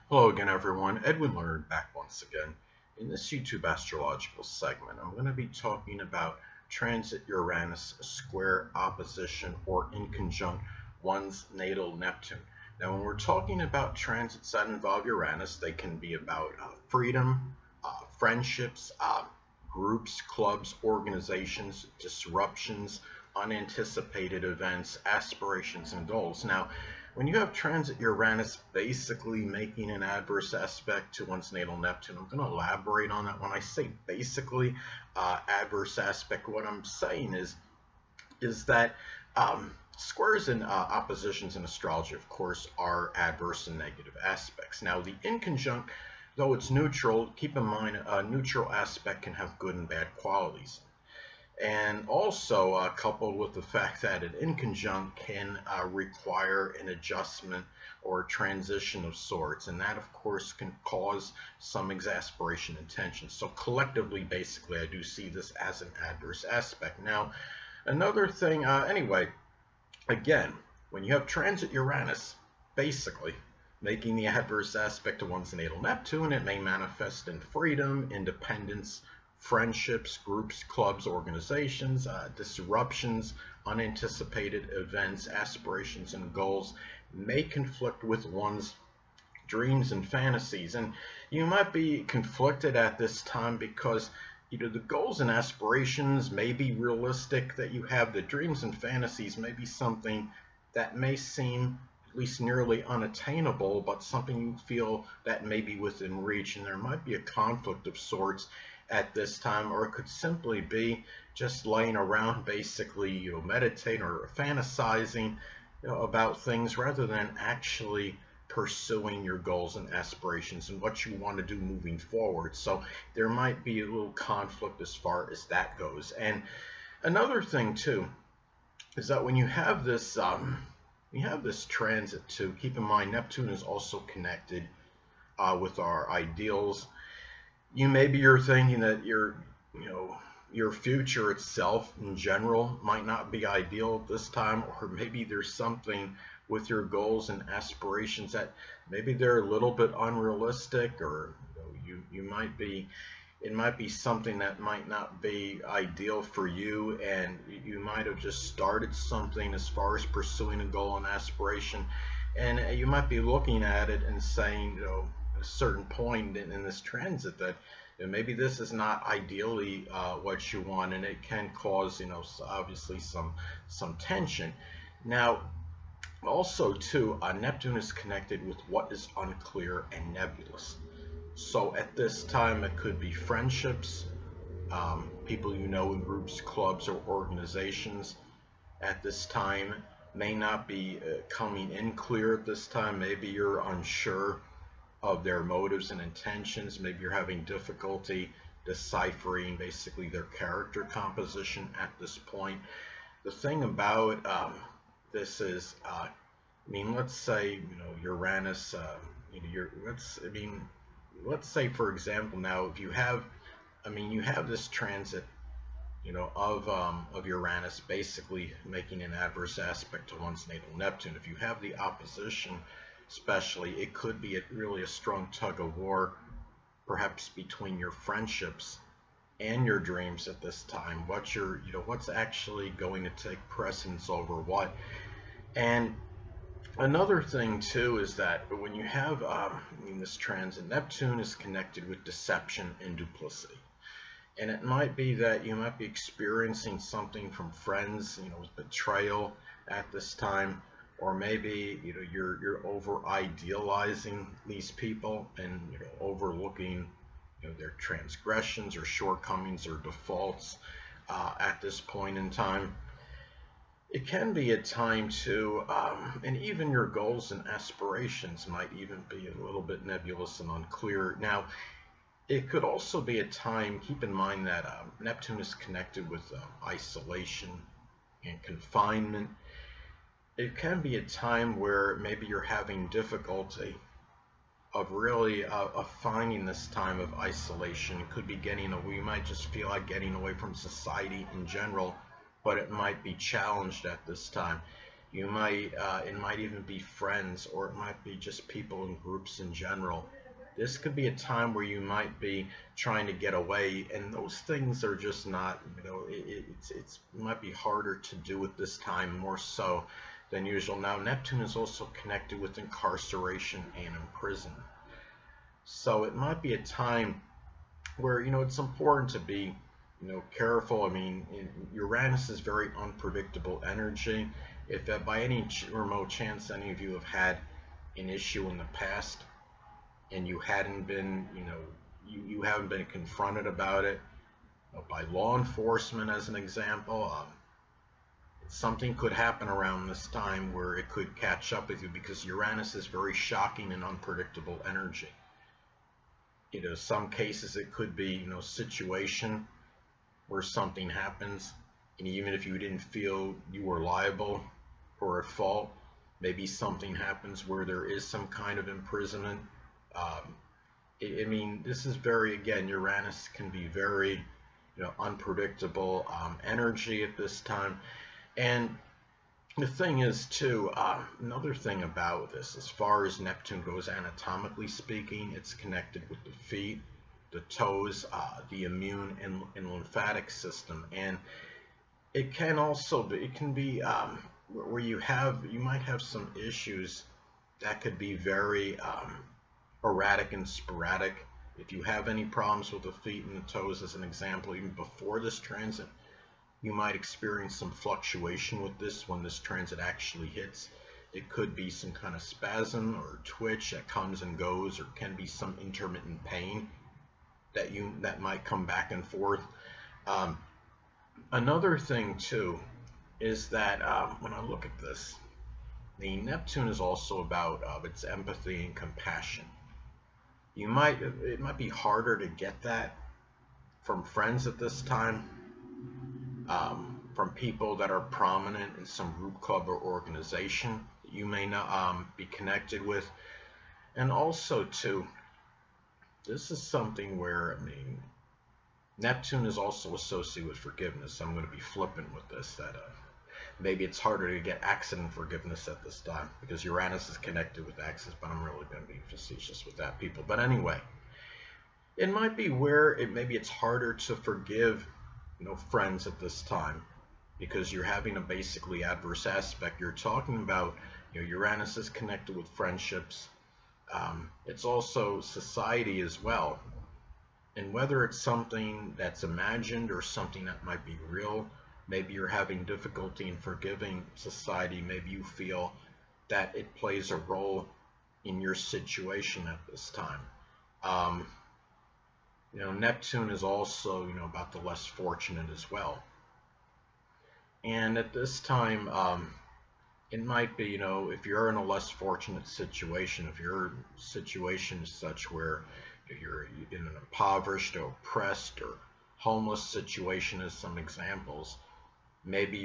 Hello again, everyone. Edwin Learnard back once again. In this YouTube astrological segment, I'm going to be talking about transit Uranus, square opposition, or inconjunct one's natal Neptune. Now, when we're talking about transits that involve Uranus, they can be about freedom, friendships, groups, clubs, organizations, disruptions, unanticipated events, aspirations, and goals. Now, when you have transit Uranus basically making an adverse aspect to one's natal Neptune, I'm going to elaborate on that. When I say basically adverse aspect, what I'm saying is that squares and oppositions in astrology, of course, are adverse and negative aspects. Now, the inconjunct, though it's neutral, keep in mind a neutral aspect can have good and bad qualities. And also coupled with the fact that an inconjunct can require an adjustment or transition of sorts, and that of course can cause some exasperation and tension. So collectively, basically, I do see this as an adverse aspect. Now, another thing, anyway, again, when you have transit Uranus, basically making the adverse aspect to one's natal Neptune, it may manifest in freedom, independence, friendships, groups, clubs, organizations, disruptions, unanticipated events, aspirations, and goals may conflict with one's dreams and fantasies. And you might be conflicted at this time because the goals and aspirations may be realistic that you have. The dreams and fantasies may be something that may seem at least nearly unattainable, but something you feel that may be within reach, and there might be a conflict of sorts at this time, or it could simply be just laying around basically meditating or fantasizing about things rather than actually pursuing your goals and aspirations and what you want to do moving forward. So there might be a little conflict as far as that goes. And another thing too is that when you have this transit too, keep in mind Neptune is also connected with our ideals. You're thinking that your future itself in general might not be ideal at this time, or maybe there's something with your goals and aspirations that maybe they're a little bit unrealistic, or you might be it might be something that might not be ideal for you, and you might have just started something as far as pursuing a goal and aspiration, and you might be looking at it and saying, a certain point in this transit that maybe this is not ideally what you want, and it can cause obviously some tension. Now, also too, Neptune is connected with what is unclear and nebulous. So at this time, it could be friendships, people in groups, clubs, or organizations. At this time, may not be coming in clear at this time. Maybe you're unsure of their motives and intentions. Maybe you're having difficulty deciphering basically their character composition at this point. The thing about this is, let's say Uranus. Let's say for example now, if you have, you have this transit, of Uranus basically making an adverse aspect to one's natal Neptune. If you have the opposition, especially, it could be really a strong tug of war, perhaps between your friendships and your dreams at this time. What's actually going to take precedence over what? And another thing too is that when you have this transit, Neptune is connected with deception and duplicity. And it might be that you might be experiencing something from friends, betrayal at this time, or maybe you're over idealizing these people and overlooking their transgressions or shortcomings or defaults at this point in time. It can be a time to, and even your goals and aspirations might even be a little bit nebulous and unclear. Now, it could also be a time, keep in mind that Neptune is connected with isolation and confinement. It can be a time where maybe you're having difficulty of really of finding this time of isolation. It could be getting away. You might just feel like getting away from society in general, but it might be challenged at this time. You might, it might even be friends, or it might be just people in groups in general. This could be a time where you might be trying to get away, and those things are just not, it might be harder to do at this time, more so than usual. Now, Neptune is also connected with incarceration and imprisonment. So it might be a time where, it's important to be, careful. I mean, Uranus is very unpredictable energy. If by any remote chance any of you have had an issue in the past and you hadn't been, you haven't been confronted about it by law enforcement, as an example, something could happen around this time where it could catch up with you, because Uranus is very shocking and unpredictable energy. Some cases it could be, situation where something happens, and even if you didn't feel you were liable or at fault, maybe something happens where there is some kind of imprisonment. I mean, this is very, again, Uranus can be very, unpredictable energy at this time. And the thing is, too, another thing about this, as far as Neptune goes, anatomically speaking, it's connected with the feet, the toes, the immune and lymphatic system. And it can also be, it can be where you might have some issues that could be very erratic and sporadic. If you have any problems with the feet and the toes, as an example, even before this transit, you might experience some fluctuation with this when this transit actually hits. It could be some kind of spasm or twitch that comes and goes, or can be some intermittent pain that might come back and forth. Another thing too is that when I look at this, the Neptune is also about its empathy and compassion. It might be harder to get that from friends at this time, from people that are prominent in some group, club, or organization that you may not be connected with. And also too, this is something where, I mean, Neptune is also associated with forgiveness. I'm going to be flippant with this, that maybe it's harder to get accident forgiveness at this time, because Uranus is connected with accidents, but I'm really going to be facetious with that, people. But anyway, it might be where maybe it's harder to forgive, friends at this time, because you're having a basically adverse aspect. You're talking about, Uranus is connected with friendships. It's also society as well. And whether it's something that's imagined or something that might be real, maybe you're having difficulty in forgiving society. Maybe you feel that it plays a role in your situation at this time. Neptune is also, about the less fortunate as well. And at this time, it might be, if you're in a less fortunate situation, if your situation is such where you're in an impoverished or oppressed or homeless situation, as some examples, maybe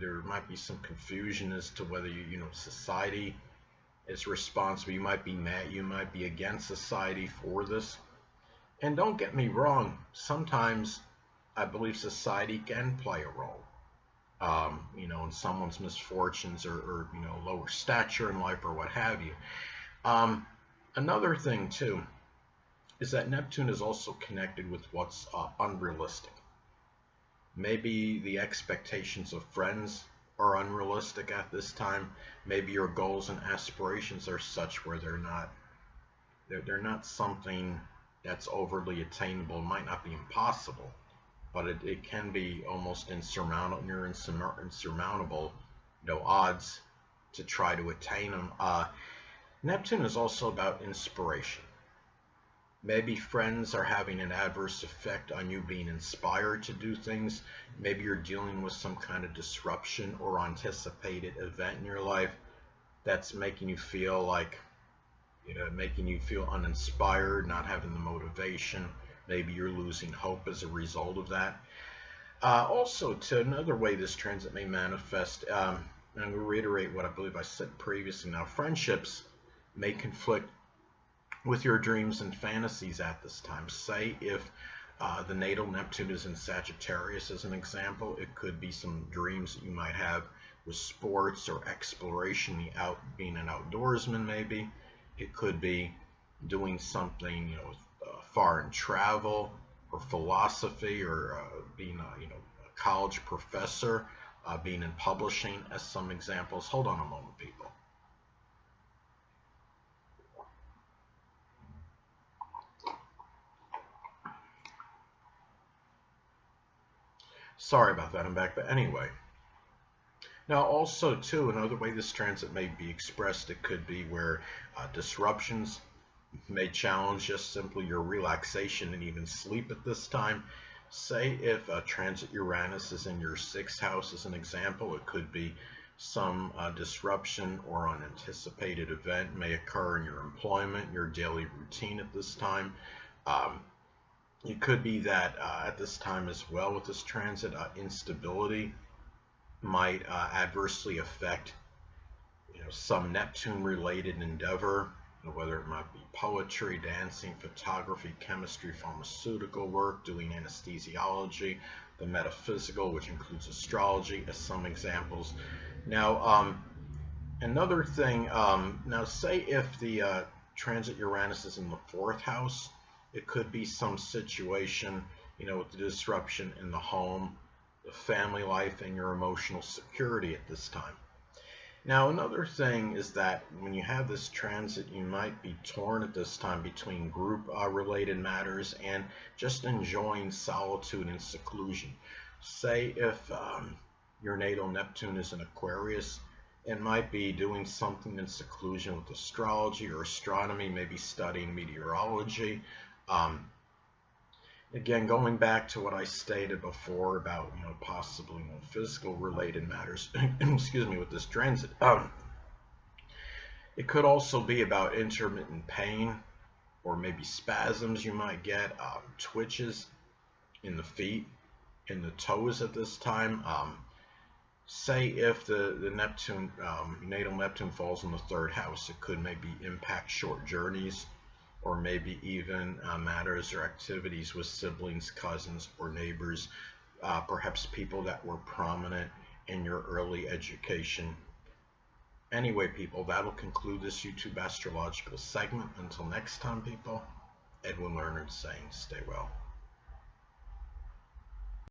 there might be some confusion as to whether society is responsible. You might be mad, you might be against society for this. And don't get me wrong, sometimes I believe society can play a role, in someone's misfortunes or lower stature in life or what have you. Another thing too is that Neptune is also connected with what's unrealistic. Maybe the expectations of friends are unrealistic at this time. Maybe your goals and aspirations are such where they're not something that's overly attainable. It might not be impossible, but it can be almost insurmountable, near insurmountable, odds to try to attain them. Neptune is also about inspiration. Maybe friends are having an adverse effect on you being inspired to do things. Maybe you're dealing with some kind of disruption or anticipated event in your life that's making you feel like, making you feel uninspired, not having the motivation. Maybe you're losing hope as a result of that. Also, to another way this transit may manifest, and I'm going to reiterate what I believe I said previously. Now, friendships may conflict with your dreams and fantasies at this time. Say if the natal Neptune is in Sagittarius, as an example, it could be some dreams that you might have with sports or exploration, being an outdoorsman maybe. It could be doing something, foreign travel or philosophy, or being a college professor, being in publishing as some examples. Hold on a moment, people. Sorry about that, I'm back. But anyway, now also too, another way this transit may be expressed, it could be where disruptions may challenge just simply your relaxation and even sleep at this time. Say if transit Uranus is in your sixth house as an example, it could be some disruption or unanticipated event may occur in your employment, your daily routine at this time. Um, it could be that at this time as well with this transit, instability might adversely affect some Neptune related endeavor, whether it might be poetry, dancing, photography, chemistry, pharmaceutical work, doing anesthesiology, the metaphysical, which includes astrology, as some examples. Now, another thing, now say if the transit Uranus is in the fourth house, it could be some situation, with the disruption in the home, the family life, and your emotional security at this time. Now, another thing is that when you have this transit, you might be torn at this time between group related matters and just enjoying solitude and seclusion. Say if your natal Neptune is in Aquarius, it might be doing something in seclusion with astrology or astronomy, maybe studying meteorology. Again, going back to what I stated before about possibly physical related matters, excuse me, with this transit, it could also be about intermittent pain or maybe spasms you might get, twitches in the feet, in the toes at this time. Say if the Neptune, natal Neptune falls in the third house, it could maybe impact short journeys, or maybe even matters or activities with siblings, cousins, or neighbors, perhaps people that were prominent in your early education. Anyway, people, that'll conclude this YouTube astrological segment. Until next time, people, Edwin Learnard saying stay well.